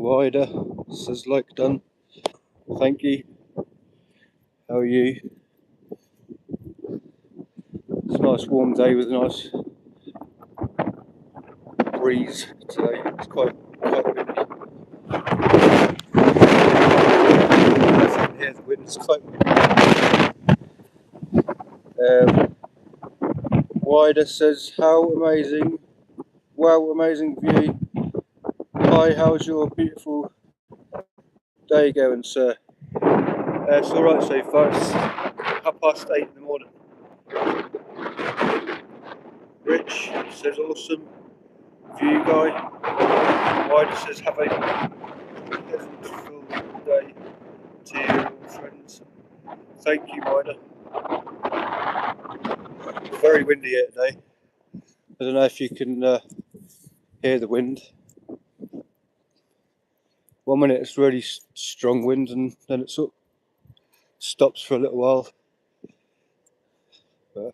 Wider says like done. Thank you. How are you? It's a nice warm day with a nice breeze today. It's quite windy. As you can hear, the wind's quite windy. Wider says, how amazing, wow, amazing view. Hi, how's your beautiful day going, sir? It's alright so far. It's 8:30 in the morning. Rich says, awesome view, guy. Wider says, have a pleasant full day to you all, friends. Thank you, Wider. It's very windy here today. I don't know if you can hear the wind. 1 minute it's really strong wind, and then it sort of stops for a little while. But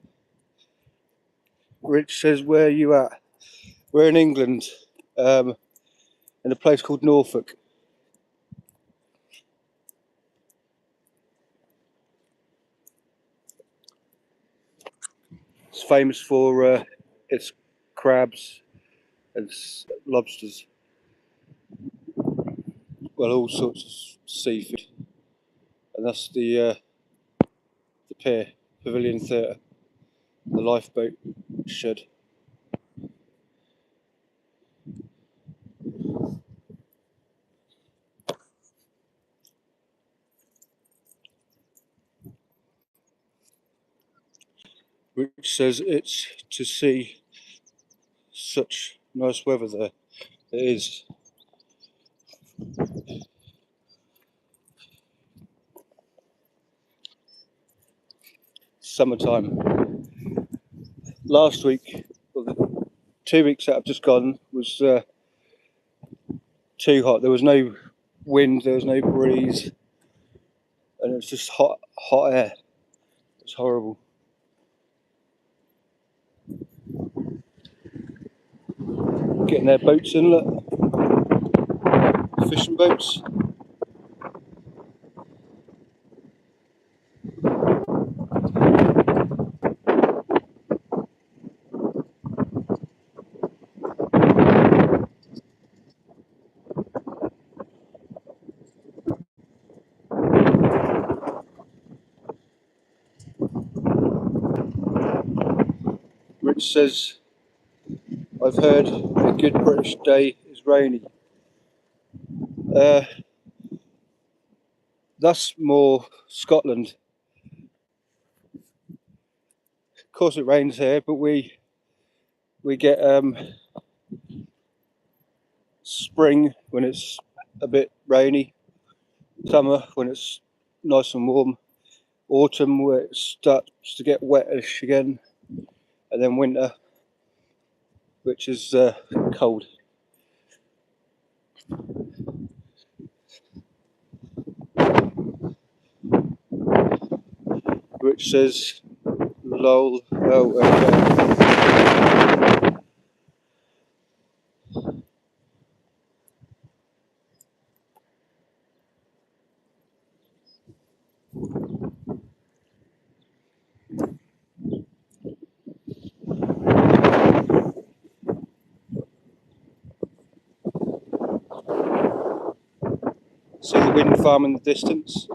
Rich says, where are you at? We're in England, in a place called Norfolk. It's famous for its crabs and lobsters. Well, all sorts of seafood. And that's the pier, Pavilion Theatre, the lifeboat shed. Which says it's to see such nice weather there. It is. Summertime. Last week, or the 2 weeks that I've just gone, was too hot. There was no wind, there was no breeze, and it was just hot air. It's horrible. Getting their boats in, look. Fishing boats. Rich says, I've heard a good British day is rainy. That's more Scotland. Of course it rains here, but we get spring when it's a bit rainy, summer when it's nice and warm, autumn where it starts to get wetish again, and then winter, which is cold. Which says, lol, oh, okay. See the wind farm in the distance.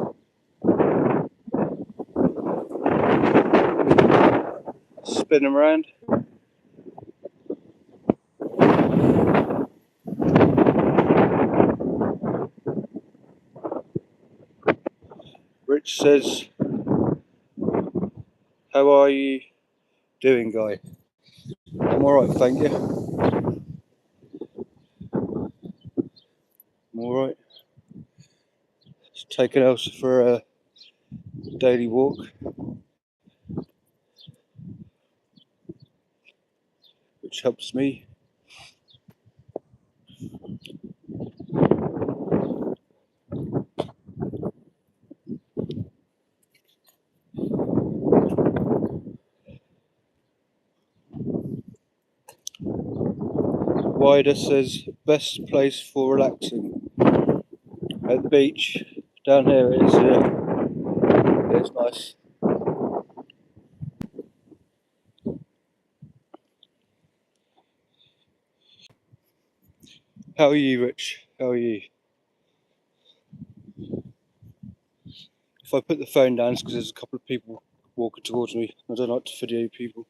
Spin them around. Rich says, how are you doing, Guy? I'm alright, thank you. I'm alright. Just taking Elsa for a daily walk. Which helps me. Wider says, best place for relaxing. at the beach down here. It's nice. How are you, Rich? How are you? If I put the phone down, it's because there's a couple of people walking towards me. I don't like to video people.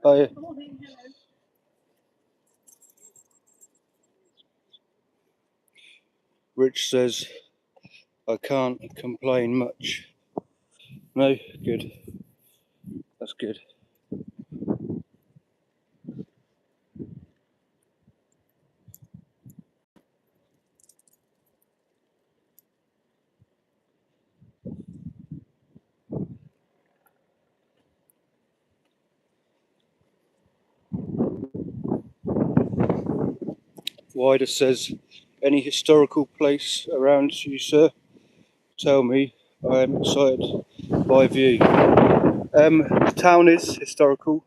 Hi. Rich says, I can't complain much. No? Good. That's good. Wider says, any historical place around you, sir? Tell me. I am excited by view. The town is historical.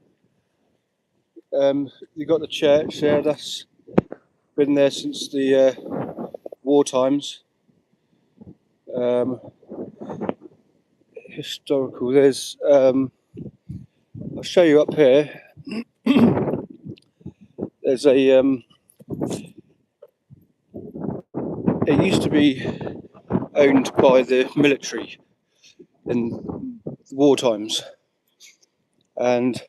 You got the church there. That's been there since the war times. Historical. There's. I'll show you up here. There's a. It used to be owned by the military in war times, and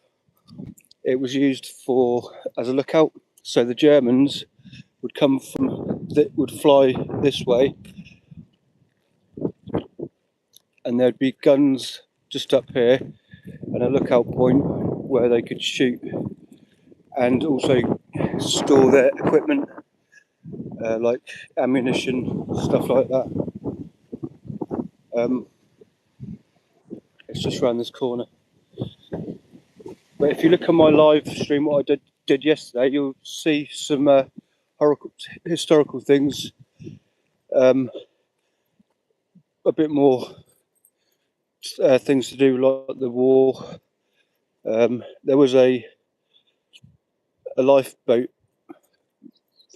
it was used for as a lookout. So the Germans would come from would fly this way, and there'd be guns just up here and a lookout point where they could shoot and also store their equipment, like ammunition, stuff like that. It's just around this corner. But if you look at my live stream, what I did yesterday, you'll see some historical things, a bit more things to do like the war. There was a lifeboat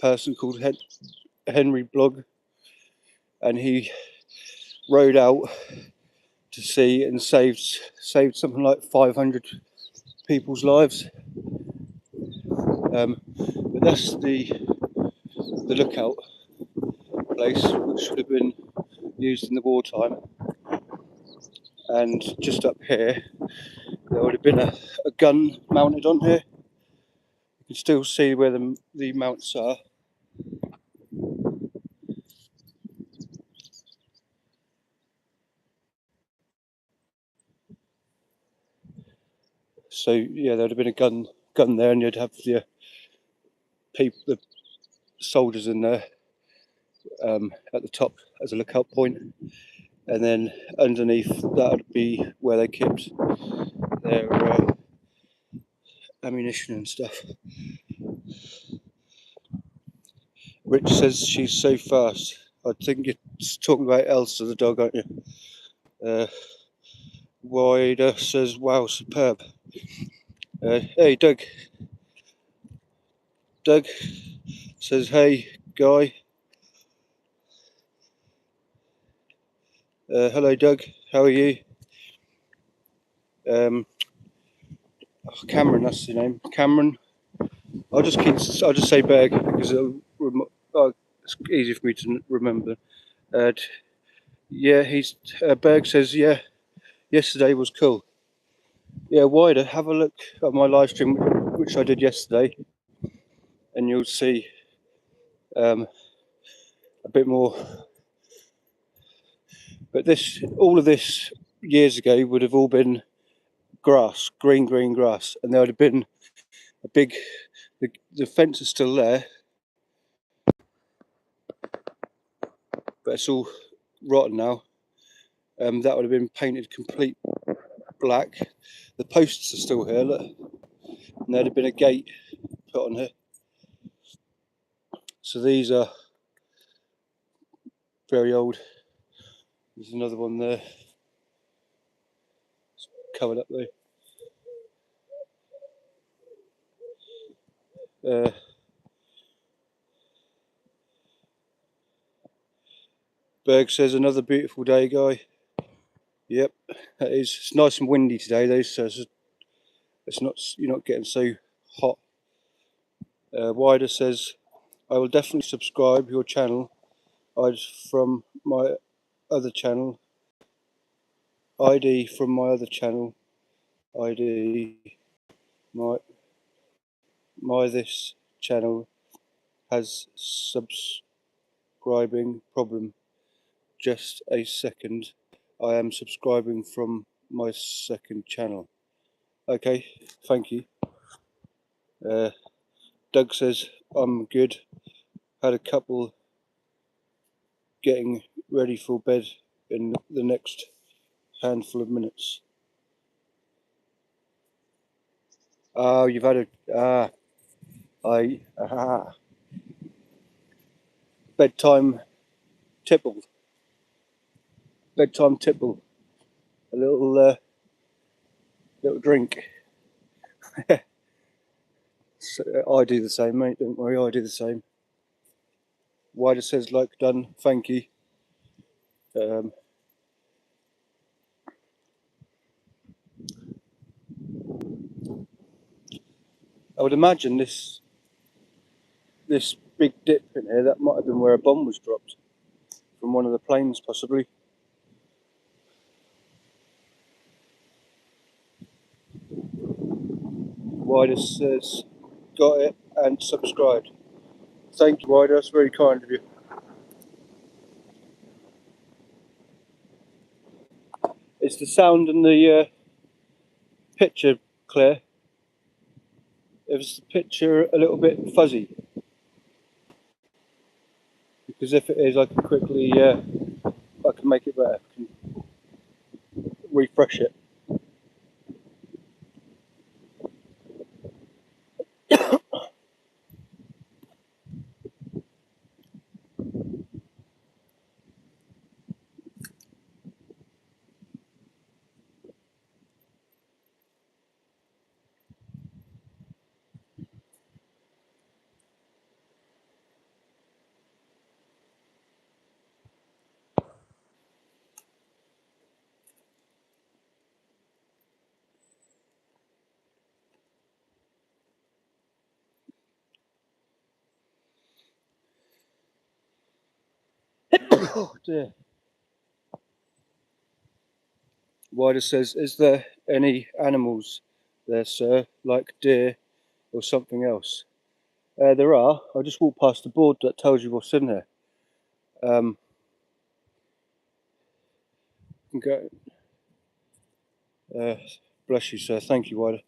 person called Henry Blogg, and he rowed out to sea and saved something like 500 people's lives. But that's the lookout place, which should have been used in the wartime. And just up here, there would have been a gun mounted on here. You can still see where the mounts are. So yeah, there would have been a gun there, and you'd have the soldiers in there at the top as a lookout point, and then underneath that would be where they kept their ammunition and stuff. Rich says she's so fast. I think you're talking about Elsa the dog, aren't you? Wider says, wow, superb. Hey, Doug. Doug says, hey, Guy. Hello, Doug. How are you? Cameron, that's his name. Cameron. I'll just say Berg because it's easy for me to remember. Yeah, Berg says, yeah, yesterday was cool. Yeah, Wider, have a look at my live stream, which I did yesterday, and you'll see a bit more. But all of this years ago would have all been grass, green grass, and there would have been a big. The fence is still there, but it's all rotten now. That would have been painted complete black. The posts are still here, look, and there'd have been a gate put on here. So these are very old. There's another one there. It's covered up there. Berg says another beautiful day, Guy. Yep, that is. It's nice and windy today, though, so it's not. You're not getting so hot. Wider says, I will definitely subscribe your channel. I'd from my other channel. ID from my other channel. ID my this channel has subscribing problem. Just a second. I am subscribing from my second channel. Okay, thank you. Doug says, I'm good. Had a couple getting ready for bed in the next handful of minutes. Oh, you've had bedtime tipple. Bedtime tipple. A little drink. So, I do the same, mate. Don't worry, I do the same. Wider says, like done. Thank you. I would imagine this big dip in here, that might have been where a bomb was dropped from one of the planes, possibly. Wider says, got it and subscribed. Thank you, Wider. That's very kind of you. Is the sound and the picture clear? Is the picture a little bit fuzzy? Because if it is, I can quickly, I can make it better. I can refresh it. Oh dear. Wider says, is there any animals there, sir, like deer or something else? There are. I just walked past the board that tells you what's in there. Go, bless you, sir. Thank you, Wider.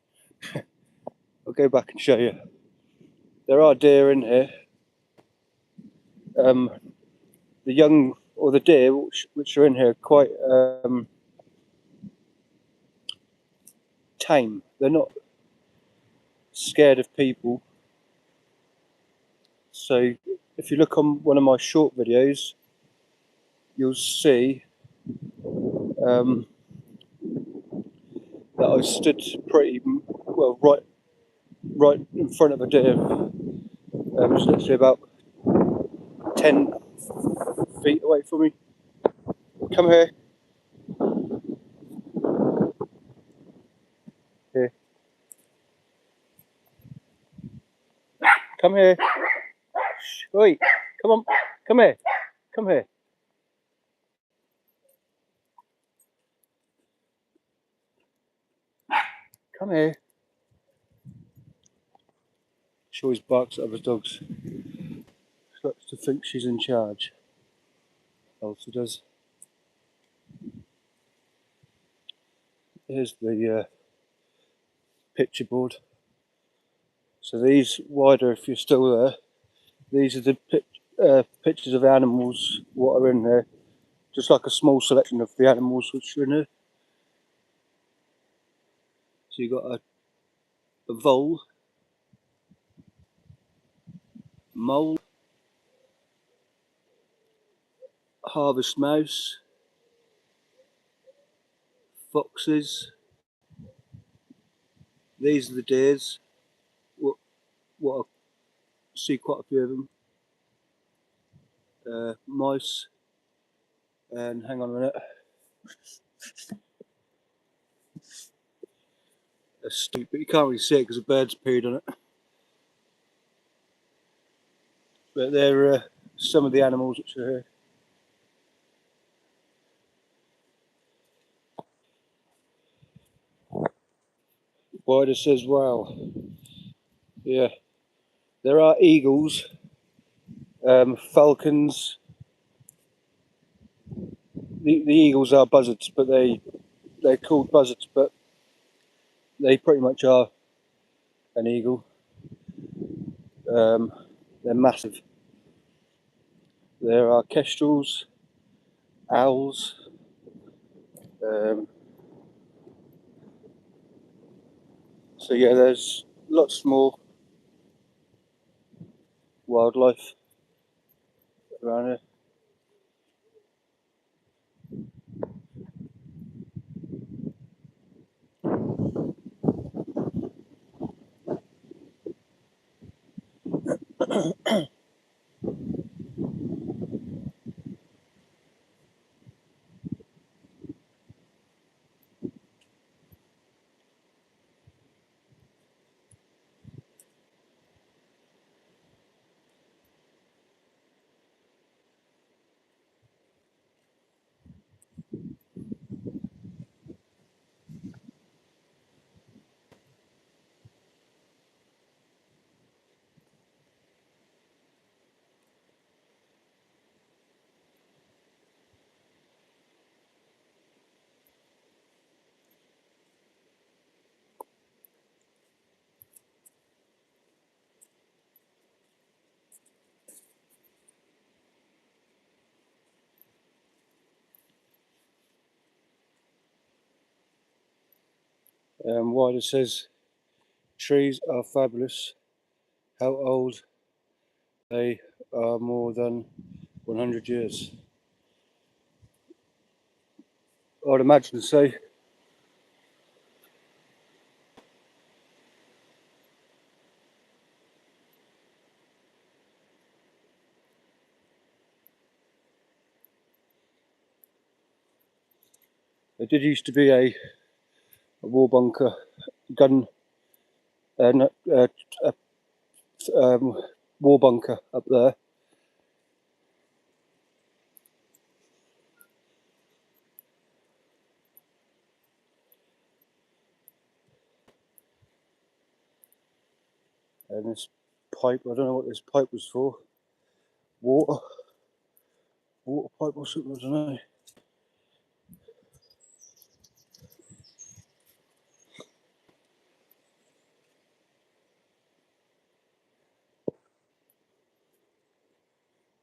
I'll go back and show you. There are deer in here. The young or the deer which are in here are quite tame. They're not scared of people. So if you look on one of my short videos, you'll see that I stood pretty well right in front of a deer. It's literally about 10 feet away from me. Come here. Here. Come here. Oi, come on. Come here. Come here. Come here. She always barks at other dogs. She likes to think she's in charge. Elsa does. Here's the picture board. So these, Wider, if you're still there, these are the pictures of animals what are in there. Just like a small selection of the animals which are in there. So you've got a vole, mole, harvest mouse, foxes. These are the deers. What I see quite a few of them. Mice, and hang on a minute. A steep, but you can't really see it because the birds peed on it. But they're some of the animals which are here. Spider says, wow. Yeah. There are eagles, falcons. The eagles are buzzards, but they're called buzzards, but they pretty much are an eagle. They're massive. There are kestrels, owls, so yeah, there's lots more wildlife around here. Wider says, trees are fabulous. How old? They are more than 100 years. I'd imagine so. There did used to be a war bunker, gun, no, war bunker up there. And this pipe, I don't know what this pipe was for. Water pipe or something, I don't know.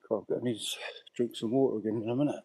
God, I need to drink some water again in a minute.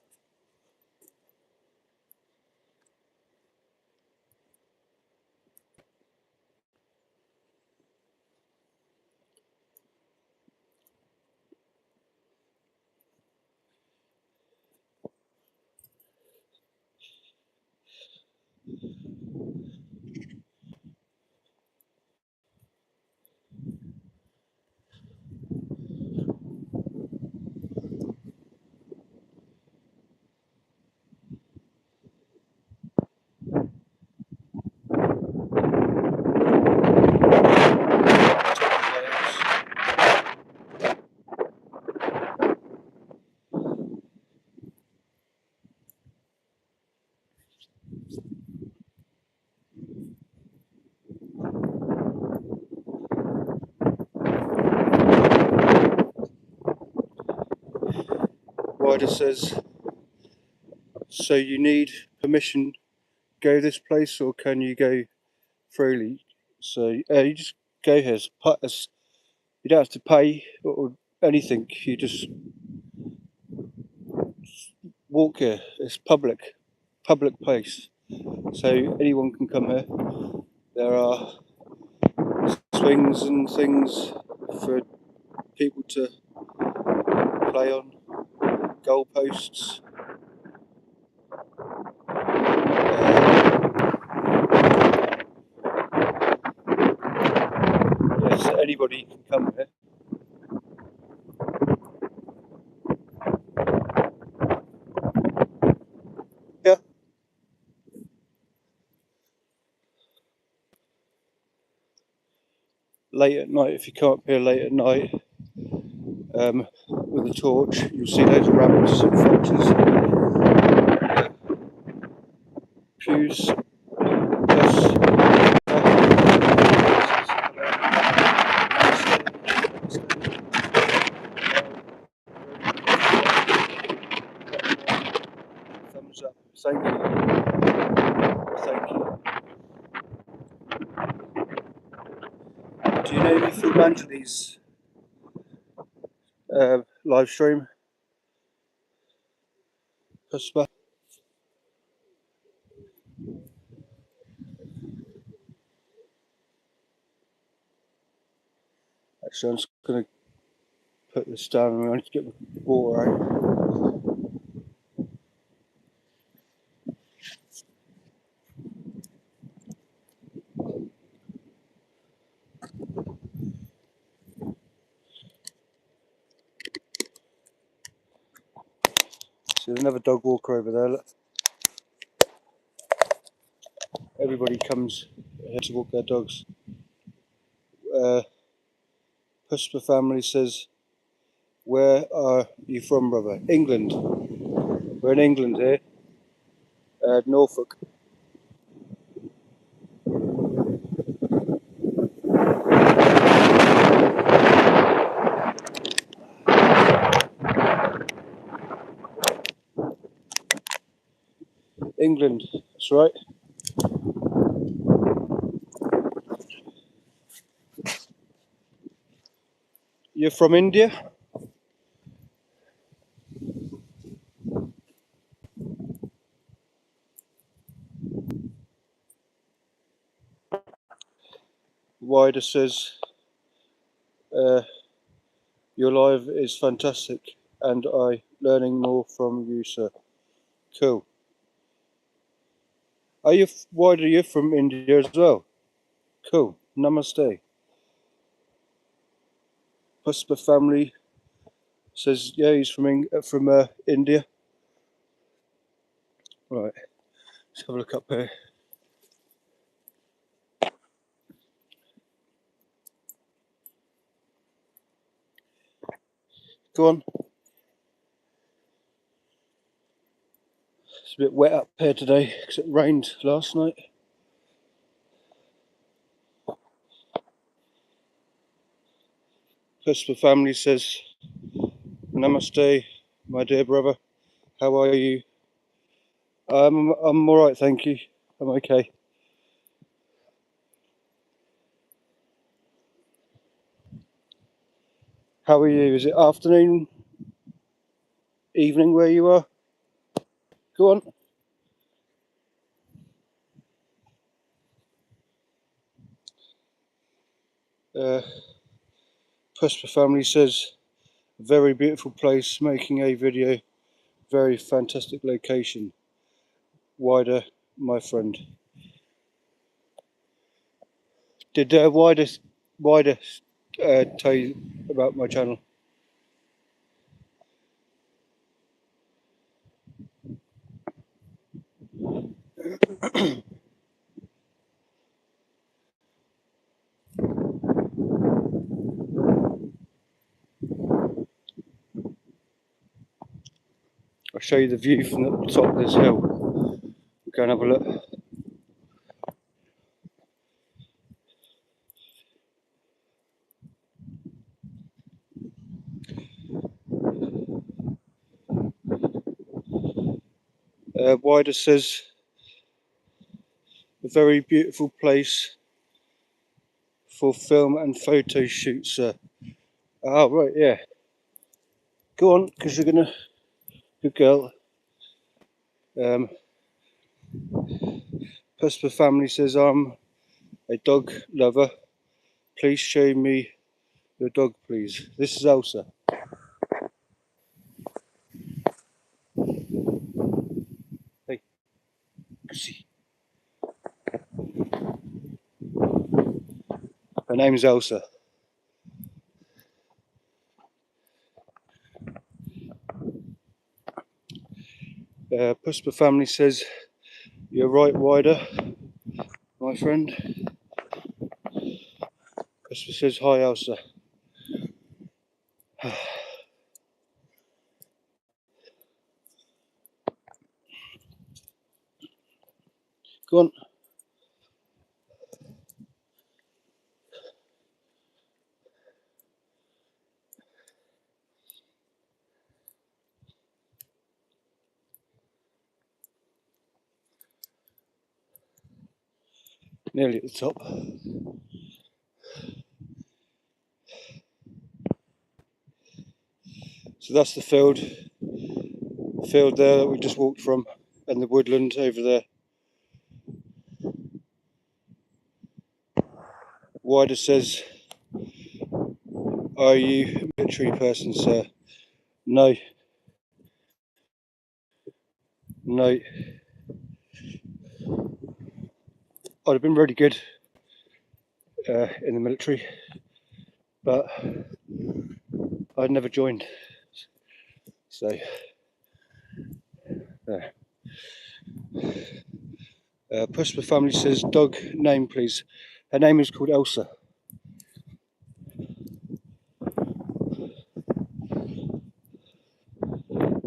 Wider says, so you need permission to go this place, or can you go freely? So you just go here. You don't have to pay or anything. You just walk here. It's public place. So anyone can come here. There are swings and things for people to play on. goalposts. Yes, anybody can come here. Yeah. Late at night, if you come up here late at night with a torch, you'll see loads of rabbits and foxes. Pews. Plus, thumbs up. Thank you. Thank you. Do you know me through Angeli's live stream? Actually, I'm just going to put this down. I need to get the water out. So there's another dog walker over there. Look. Everybody comes here to walk their dogs. Pusper family says, "Where are you from, brother?" England. We're in England here. Norfolk. England. That's right. You're from India? Wider says, "Your live is fantastic, and I learning more from you, sir." Cool. Are you Wider? You're from India as well? Cool. Namaste. Pusper family says, "Yeah, he's from India." Right. Let's have a look up here. Go on. It's a bit wet up here today because it rained last night. Pusper family says, "Namaste, my dear brother. How are you?" I'm all right, thank you. I'm okay. How are you? Is it afternoon, evening where you are? Go on. Pusper family says, "Very beautiful place, making a video. Very fantastic location. Wider, my friend." Did Wider tell you about my channel? I'll show you the view from the top of this hill. Go and have a look. Wider says, "A very beautiful place for film and photo shoots, sir." Oh, right, yeah. Go on, because you're gonna. Good girl. Pusper family says, "I'm a dog lover. Please show me your dog, please." This is Elsa. name's Elsa. Puspa family says, "You're right, wider, my friend." Puspa says, "Hi, Elsa." Go on. Nearly at the top. So that's the field there that we just walked from, and the woodland over there. Wider says, "Are you a military person, sir?" No. No. I'd have been really good in the military, but I'd never joined. So, Puspa family says, "Dog name, please." Her name is called Elsa.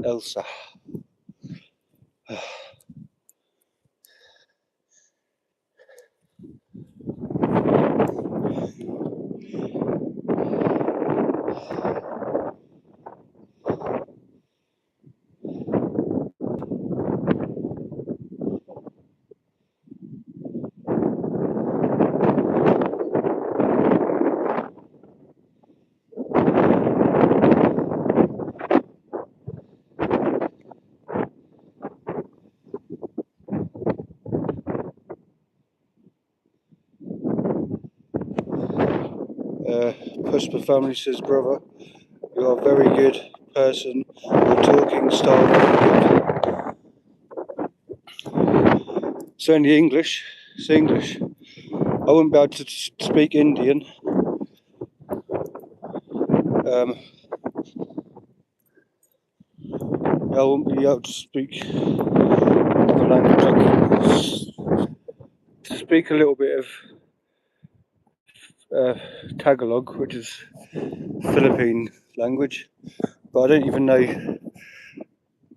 Elsa. Puspa family says, "Brother, you are a very good person. Your talking style very good." It's only English. It's English. I wouldn't be able to speak Indian. I wouldn't be able to speak the language. I can speak a little bit of Tagalog, which is Philippine language, but I don't even know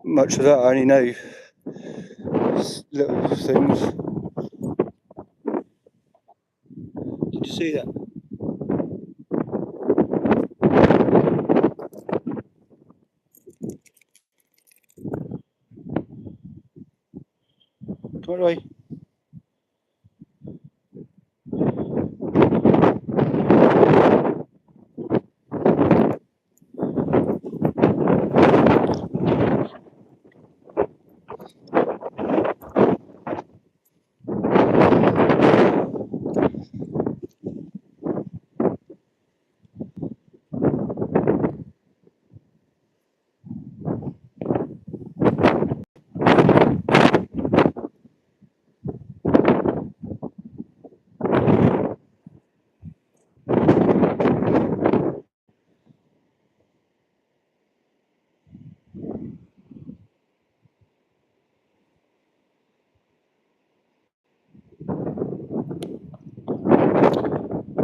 much of that. I only know little things. Did you see that? Come away.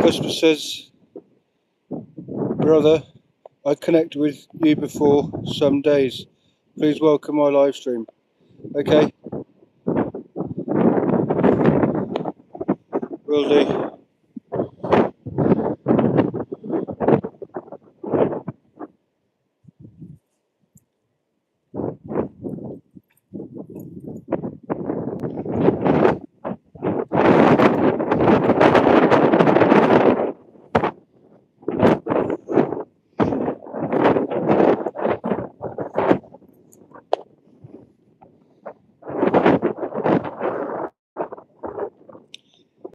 Puspa says, "Brother, I connect with you before some days. Please welcome my live stream." Okay, will do.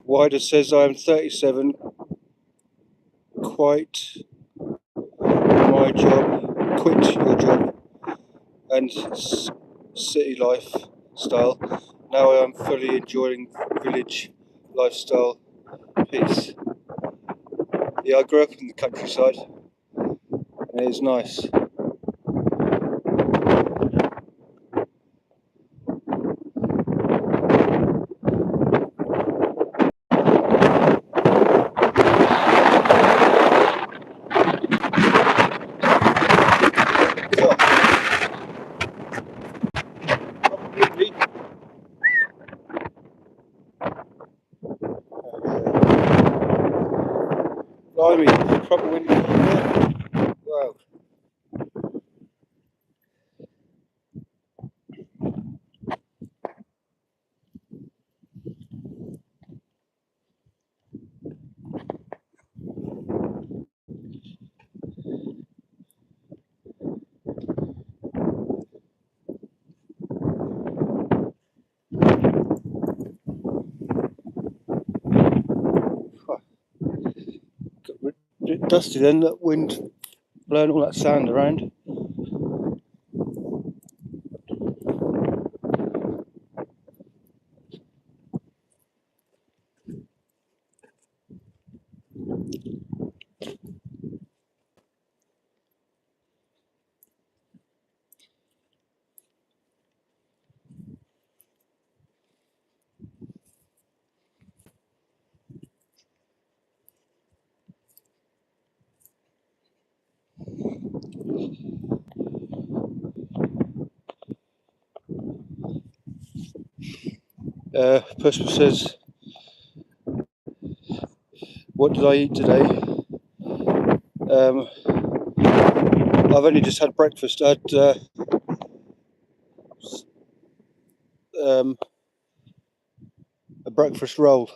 Wider says, "I am 37, quite my job, quit your job and city lifestyle. Now I am fully enjoying village lifestyle. Peace." Yeah, I grew up in the countryside, and it is nice. Completely. Blimey, proper windy. Wow. Got a bit dusty then, that wind blowing all that sand around. Pushpa says, what did I eat today? I've only just had breakfast. I had um, a breakfast roll.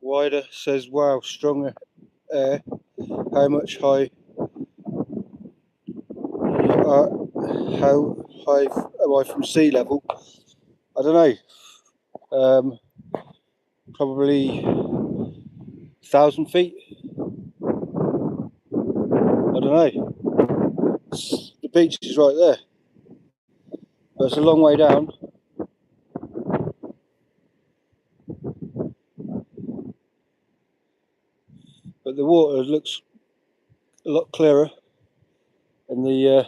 Wider says, wow, strong air. How much high? How high am I from sea level? I don't know. Probably 1,000 feet. I don't know. The beach is right there, but it's a long way down. But the water looks a lot clearer in the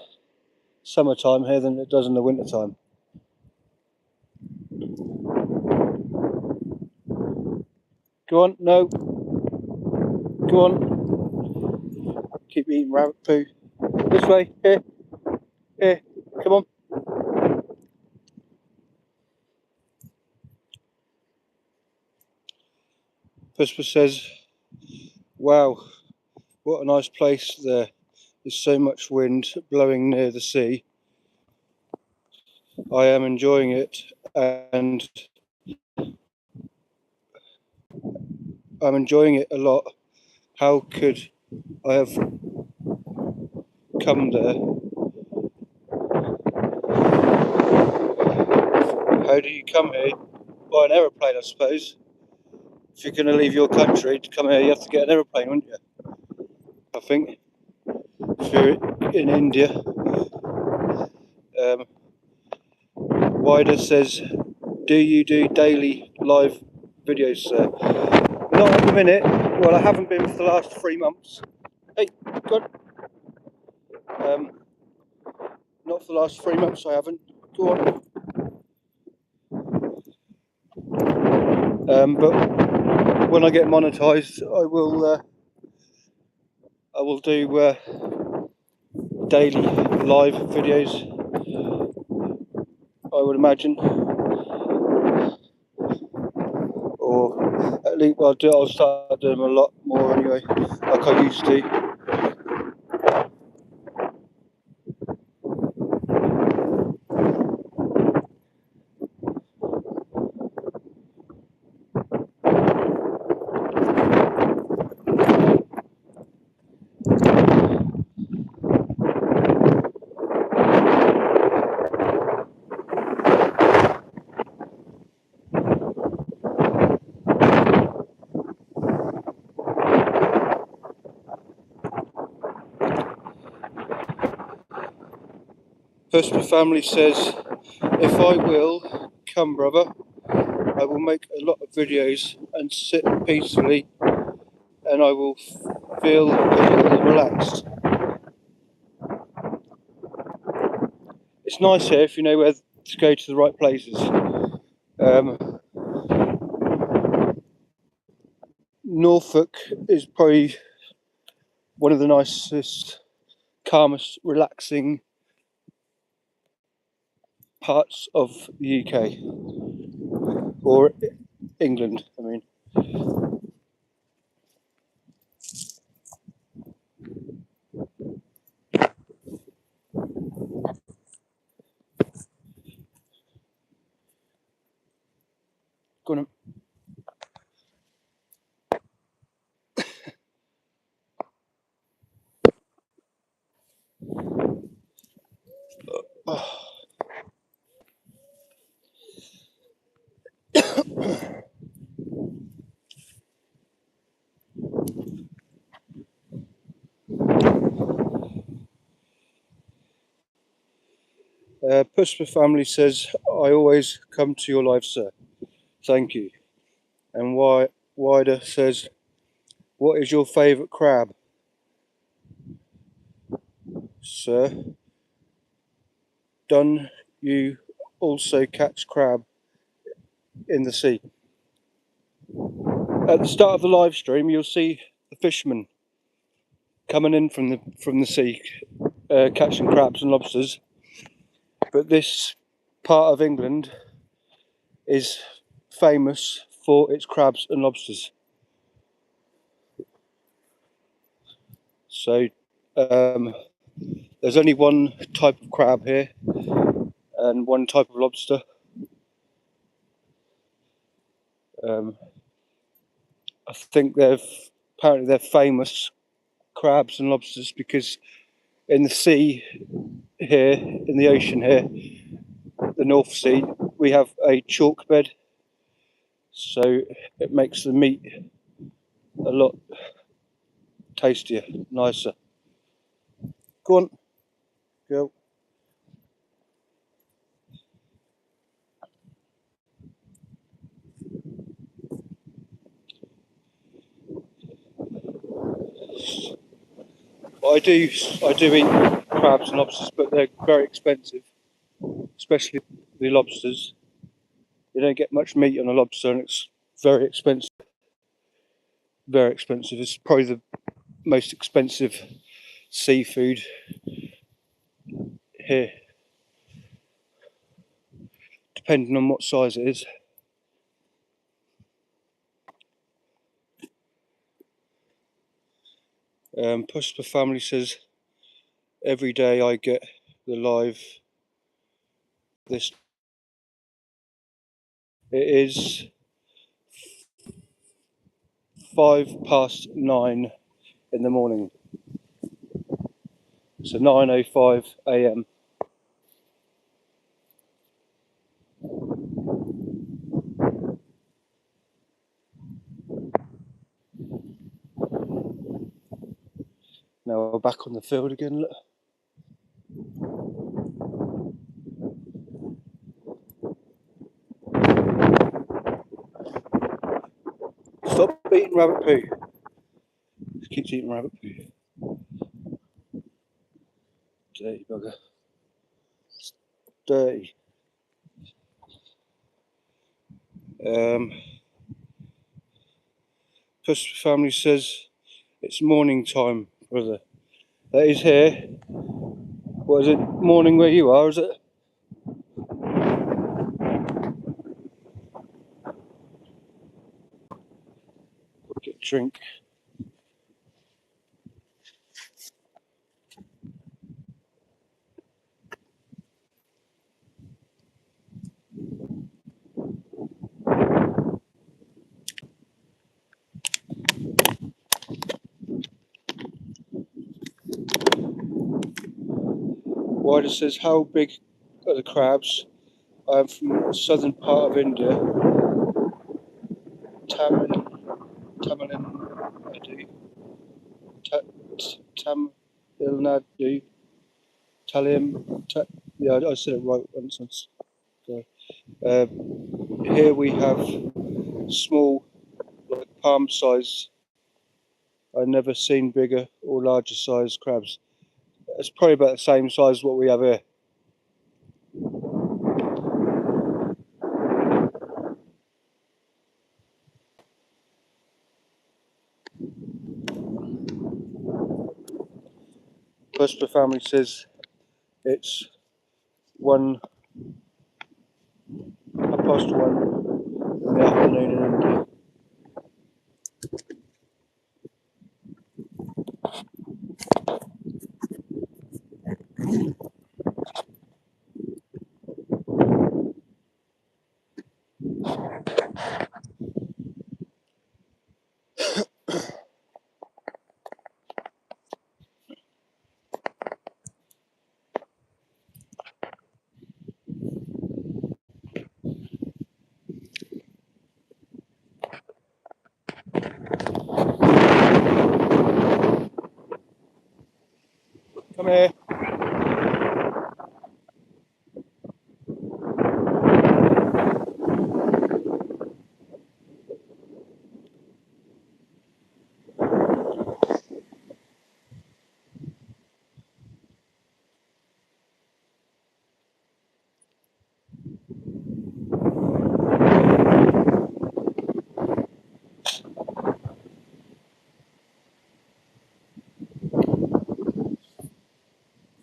summertime here than it does in the wintertime. Go on, no. Go on. Keep eating rabbit poo. This way, here, here. Come on. Puspa says, wow, what a nice place there. There's so much wind blowing near the sea. I am enjoying it, and I'm enjoying it a lot. How could I have come there? How do you come here? By an aeroplane, I suppose. If you're going to leave your country to come here, you have to get an aeroplane, wouldn't you? I think. If you're in India. Wider says, do you do daily live videos, sir? Not at the minute. Well, I haven't been for the last 3 months. Hey, go on. Not for the last 3 months, I haven't. Go on. But when I get monetized, I will do daily live videos, I would imagine, or at least I'll start doing them a lot more anyway, like I used to. First, my family says, if I will, come brother, I will make a lot of videos and sit peacefully, and I will feel a little relaxed. It's nice here if you know where to go to the right places. Norfolk is probably one of the nicest, calmest, relaxing parts of the UK, or England, I mean. Go on. Pusper family says, I always come to your live, sir. Thank you. And Wider says, what is your favourite crab, sir? Done you also catch crab in the sea? At the start of the live stream, you'll see the fishermen coming in from the sea, catching crabs and lobsters. But this part of England is famous for its crabs and lobsters. So there's only one type of crab here and one type of lobster. I think apparently they're famous crabs and lobsters because in the sea here, in the ocean here, the North Sea, we have a chalk bed, so it makes the meat a lot tastier, nicer. Go on, girl. I do eat crabs and lobsters, but they're very expensive, especially the lobsters. You don't get much meat on a lobster, and it's very expensive. Very expensive. It's probably the most expensive seafood here, depending on what size it is. Pusper family says, every day I get the live. This it is 9:05 in the morning, so 9:05 a.m. Now we're back on the field again. Look. Stop eating rabbit poo. Just keeps eating rabbit poo. Dirty bugger. It's dirty. Pusper family says it's morning time, brother. That is here. What is it? Morning where you are, is it? Get a drink. Wider says, how big are the crabs? I'm from the southern part of India. Tamil Nadu. Tamil Nadu. Talim. Yeah, I said it right once. Uh, Here we have small, like palm size. I've never seen bigger or larger size crabs. It's probably about the same size as what we have here. Prosper family says it's 1:30 in the afternoon in India. Come here.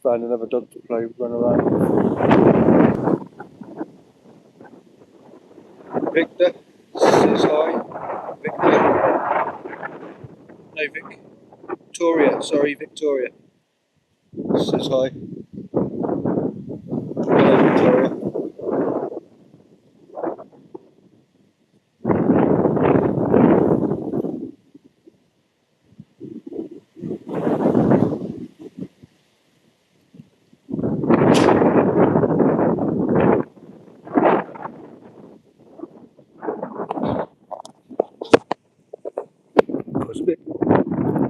Found another dog to play, run around. Victor says hi. Victor. No, Victoria. Sorry, Victoria says hi. Hello, Victoria. It's a bit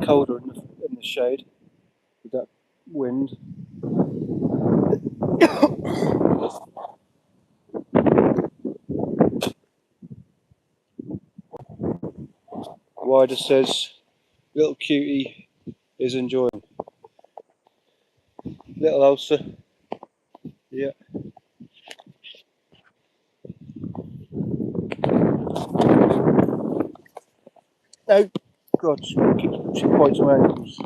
colder in the shade with that wind. Wider says little cutie is enjoying. Little Elsa, yeah. No, God, she bites my ankles.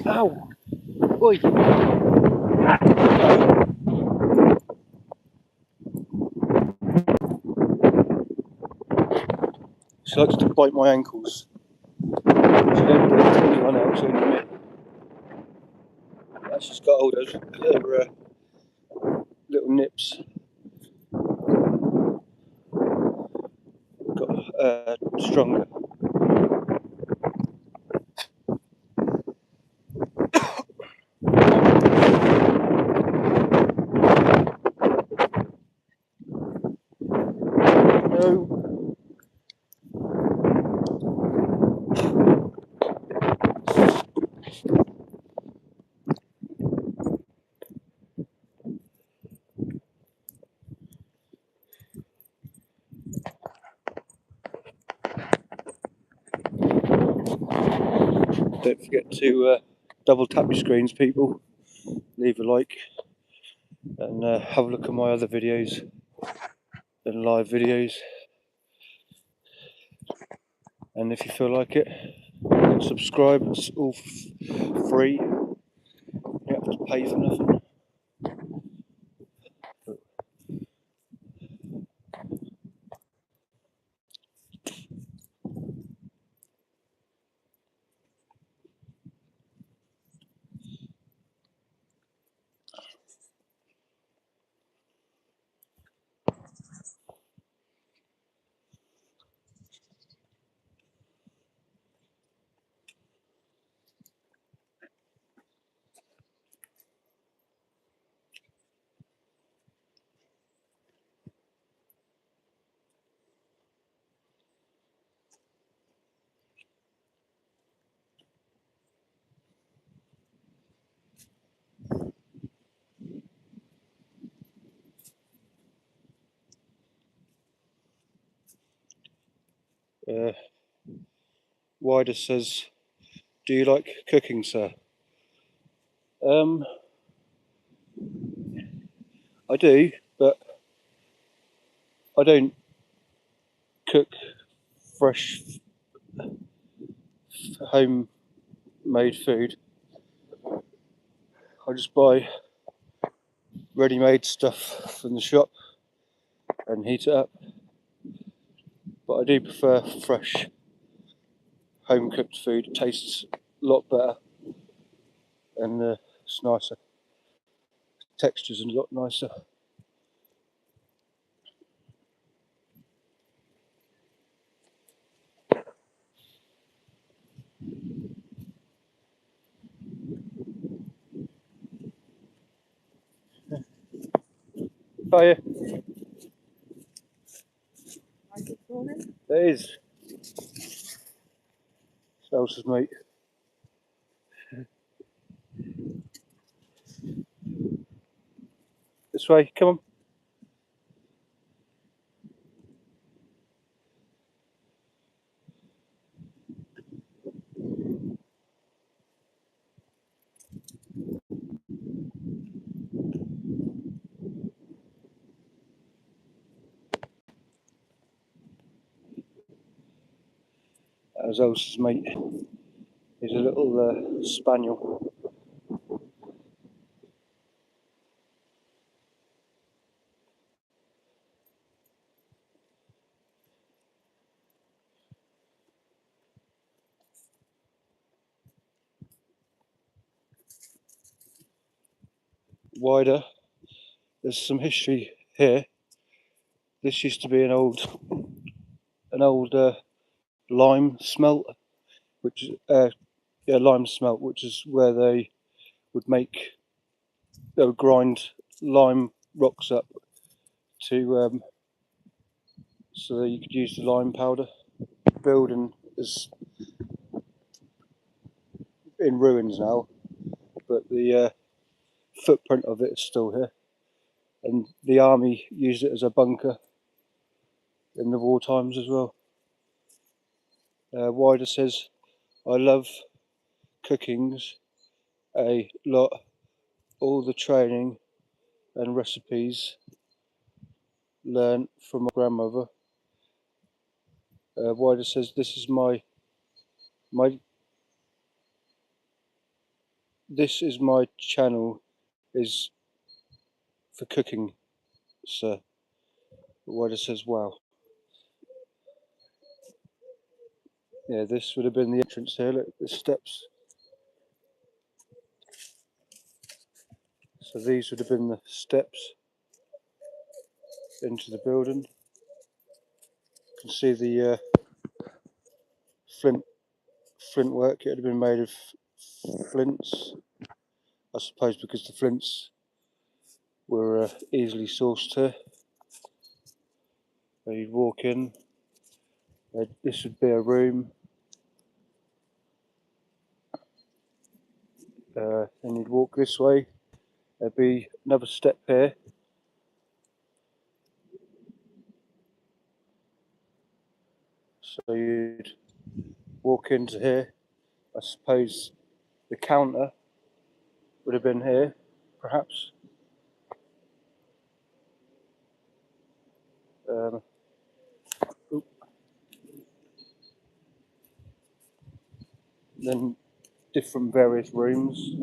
Ow! Oi! She likes to bite my ankles. She don't do it to anyone else, only me. She's got all those little nips. Got stronger. No. Don't forget to double tap your screens, people. Leave a like and have a look at my other videos and live videos. And if you feel like it, subscribe. It's all free. You don't have to pay for nothing. Uh, Wider says, "Do you like cooking, sir?" Um, I do, but I don't cook fresh homemade food. I just buy ready-made stuff from the shop and heat it up. But I do prefer fresh home-cooked food. It tastes a lot better and it's nicer. Texture's a lot nicer. Hiya. It is. It's Elsa's mate. This way, come on. That was Elsa's mate. He's a little spaniel. Wider. There's some history here. This used to be an old lime smelt, which lime smelt, which is where they would grind lime rocks up to so that you could use the lime powder. The building is in ruins now, but the footprint of it is still here. And the army used it as a bunker in the war times as well. Wider says, "I love cookings a lot. All the training and recipes learned from my grandmother." Wider says, my this is my channel is for cooking, sir." Wider says, "Wow." Yeah, this would have been the entrance here. Look, the steps. So these would have been the steps into the building. You can see the flint work. It would have been made of flints, I suppose, because the flints were easily sourced here. So you'd walk in. This would be a room. Then you'd walk this way. There'd be another step here. So you'd walk into here. I suppose the counter would have been here, perhaps. Um, then different various rooms.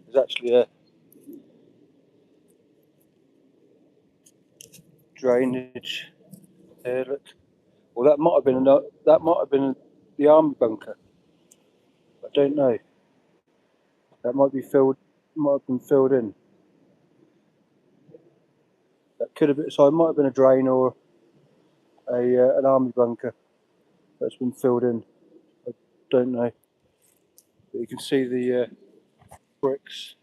There's actually a drainage here. Look. Well, that might have been the army bunker. I don't know. That might have been filled in. That could have been. So it might have been a drain or an army bunker that's been filled in. I don't know. But you can see the bricks.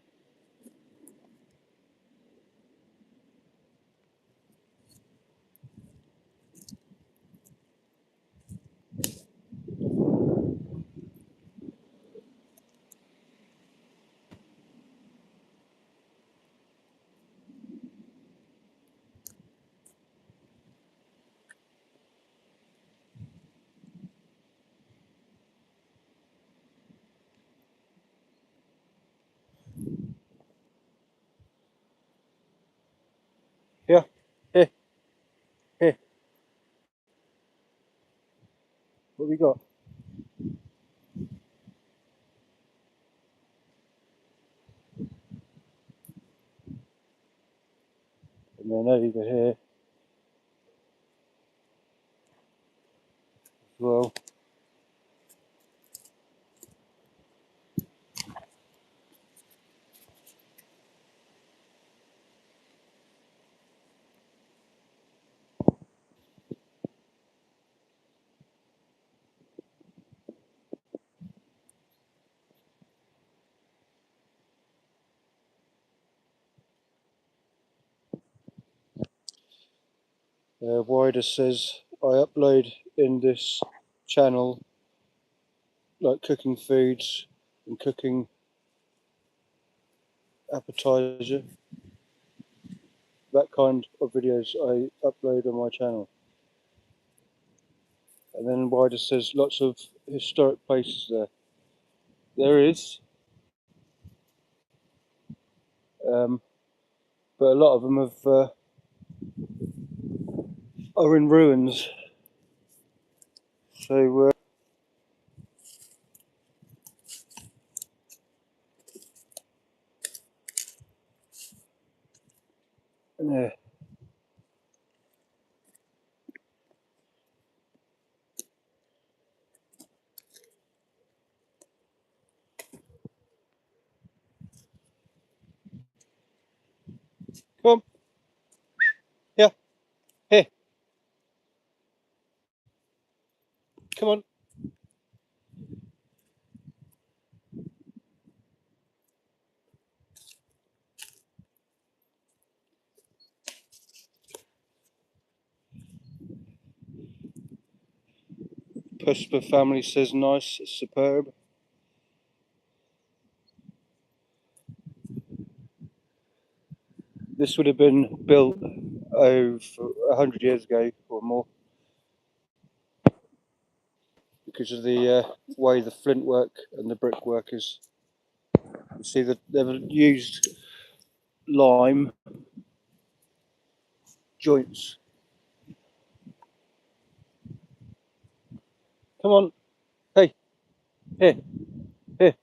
Here, here, here. What we got? And then over here as well. Wider says I upload in this channel like cooking foods and cooking appetizer, that kind of videos I upload on my channel. And then Wider says lots of historic places there. There is, but a lot of them are in ruins. So yeah. Come on, yeah, here, come on. 'Pusper family says nice, superb. This would have been built over 100 years ago or more because of the way the flint work and the brickwork is. You see that they've used lime joints. Come on, hey, here, here.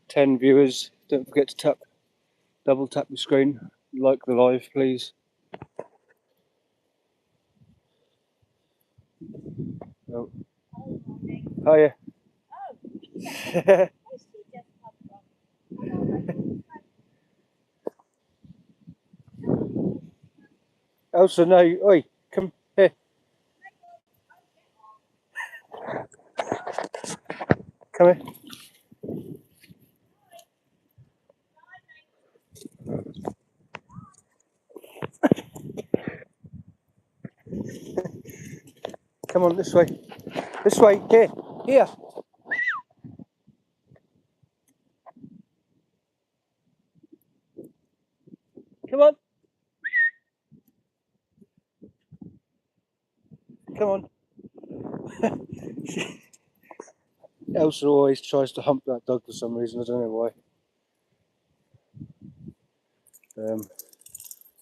10 viewers. Don't forget to double tap the screen, like the live, please. Oh. Hiya. Elsa, no, oi, come here. Come here. Come on, this way. This way, here, here. Come on. Come on. Elsa always tries to hump that dog for some reason. I don't know why.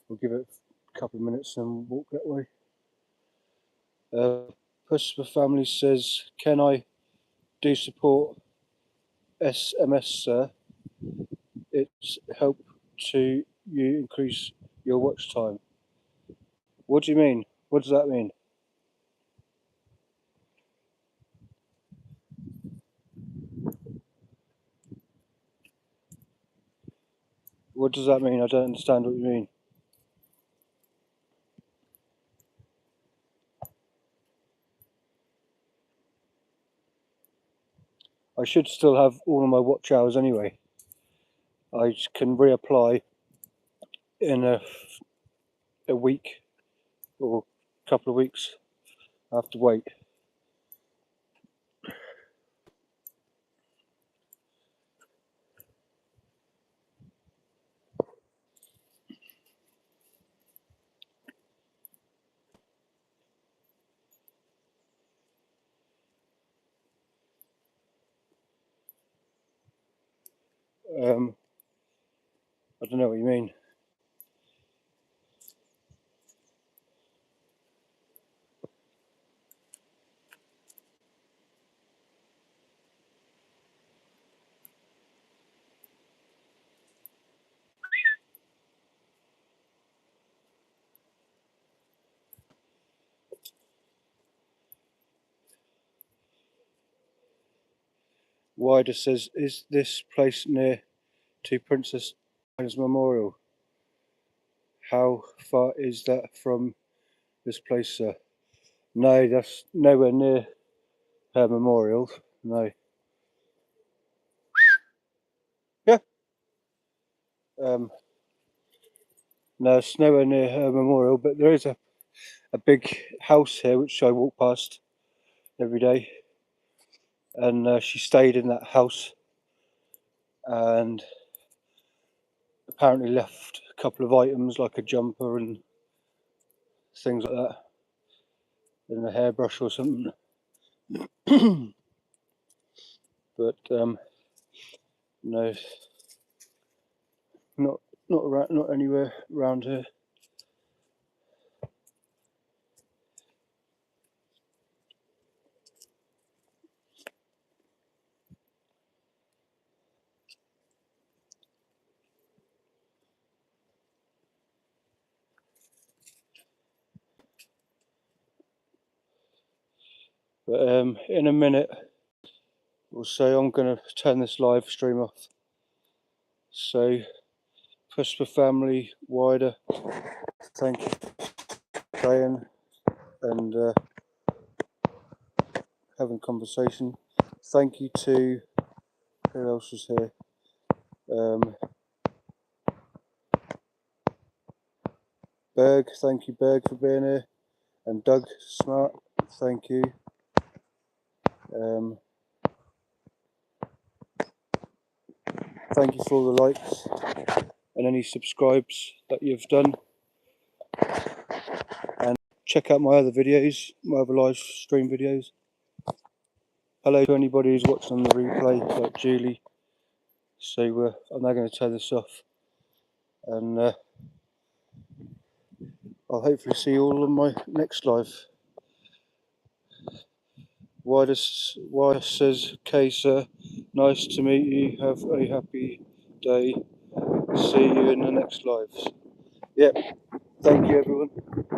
We'll give it a couple of minutes and walk that way. Pusper family says, can I do support SMS, sir? It's help to you increase your watch time. What do you mean? What does that mean? What does that mean? I don't understand what you mean. I should still have all of my watch hours anyway. I can reapply in a week or a couple of weeks. I have to wait. I don't know what you mean. Wider says, is this place near to Princess Diana's memorial? How far is that from this place, sir? No, that's nowhere near her memorial. No. Yeah. No, it's nowhere near her memorial, but there is a big house here which I walk past every day, and she stayed in that house and apparently left a couple of items like a jumper and things like that, and a hairbrush or something. But no, not anywhere around here. But in a minute or so, I'm going to turn this live stream off. So, Prosper family, wider, thank you, Diane, and having conversation. Thank you to who else was here. Berg, thank you, Berg, for being here, and Doug Smart, thank you. Thank you for all the likes and any subscribes that you've done. And check out my other videos, my other live stream videos. Hello to anybody who's watching on the replay, like Julie. So I'm now going to turn this off, and I'll hopefully see you all on my next live. Why says, "Okay, sir, nice to meet you. Have a happy day. See you in the next lives." Yep. Thank you, everyone.